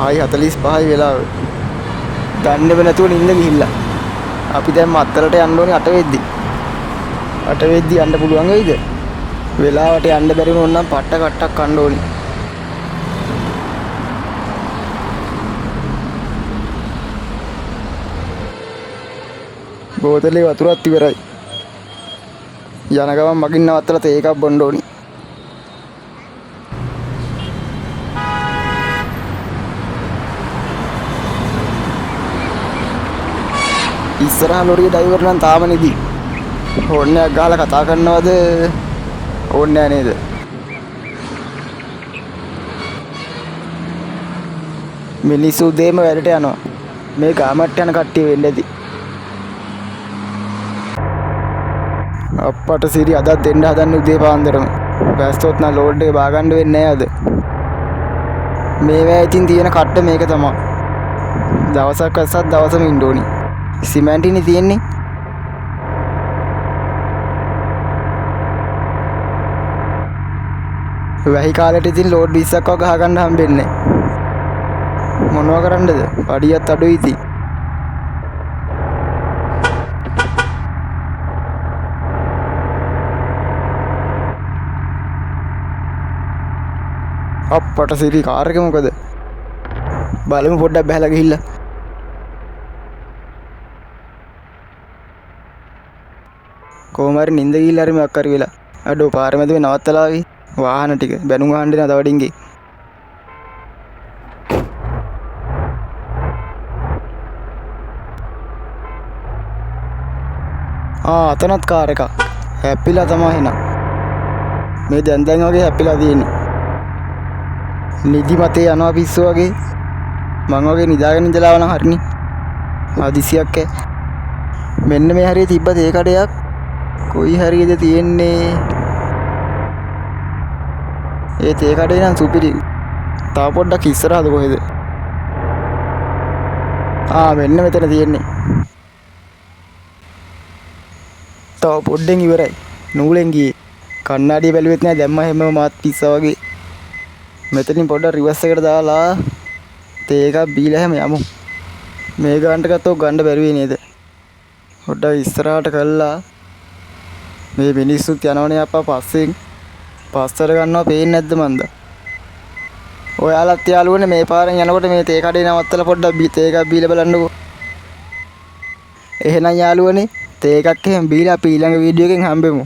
6:45යි වෙලාව. දන්නේම නැතුව නිින්ද ගිහිල්ලා. අපි දැන් මත්තලට යන්න ඕනේ 8 වෙද්දි. 8 වෙද්දි යන්න පුළුවන් වෙයිද? වෙලාවට යන්න බැරි වුණොත් නම් පට්ට කට්ටක් කන්න ඕනේ. බෝතලේ වතුරත් ඉවරයි. යන ගමන් මගින් නවත්තලා තේ එකක් බොන්න ඕනේ. ඉස්සරහ ලොරියේ ඩ්‍රයිවර් නම් තාම නිදි. ඕන්නේ ගාලා කතා කරනවද? ඕන්නේ නෑ නේද? මිනිස්සු දෙම වැඩට යනවා. මේ ගාමට යන කට්ටිය වෙන්න ඇති. අප්පට සිරි අදත් දෙන්න හදන්නේ උදේ පාන්දරම. වැස්සොත් නම් ලෝඩ් එක බා ගන්න වෙන්නේ නෑ අද. මේවා ඉතින් තියෙන කට්ට මේක තමයි. දවසක් වැස්සත් දවසම ඉන්න ඕනි. සිමෙන්ටිනේ තියෙන්නේ. වැහි කාලෙට ඉතින් ලෝඩ් 20ක් වගේ ගහ ගන්න හම්බෙන්නේ නැහැ. මොනවා කරන්නද? පඩියත් අඩුයි ඉතින්. අප්පට සිරි කාර් එක මොකද? බලමු පොඩ්ඩක් බහලා ගිහිල්ලා. කොහොම හරි නිින්ද ගිහිල්ලා හරි මොකක් හරි වෙලා. අඩෝ පාර මැදේ නවත්තලා ආවි. වාහන ටික බැනුම් අහන්න දෙනවා තවඩින්ගේ. අතනත් කාර් එකක්. හැප්පිලා තමයි එන. මේ දැන් වගේ හැප්පිලා තියෙන්නේ. නිදි මතේ යනවා පිස්සු වගේ. මං වගේ නිදාගෙන ඉඳලා වනම් හරිනේ. හදිසියක් ඈ. මෙන්න මේ හරිය තිබ්බ තේ කඩයක්. කොයි හරියද තියෙන්නේ? ඒ තේ කඩේ නම් සුපිරි. තව පොඩ්ඩක් ඉස්සරහද කොහෙද? මෙන්න මෙතන තියෙන්නේ. තව පොඩ්ඩෙන් ඉවරයි. නූලෙන් ගියේ. කණ්ණාඩිය බැලුවෙත් නෑ දැම්ම හැමම මාත් පිස්සා වගේ. මෙතනින් පොඩ්ඩක් රිවර්ස් එකට දාලා තේ එකක් බීලා හැම යමු. මේ ගානට ගත්තොත් ගන්න බැරි වෙයි නේද? පොඩ්ඩක් ඉස්සරහට කළා. මේ මිනිස්සුත් යනවනේ අප්පා පස්සෙන්. පස්සට ගන්නවා පේන්නේ නැද්ද මන්ද? ඔයාලත් යාළුවනේ මේ පාරෙන් යනකොට මේ තේ කඩේ නවත්තලා පොඩ්ඩක් තේ එකක් බීලා බලන්නකෝ. එහෙනම් යාළුවනේ තේ එකක් එහෙම බීලා අපි ඊළඟ වීඩියෝ එකෙන් හම්බෙමු.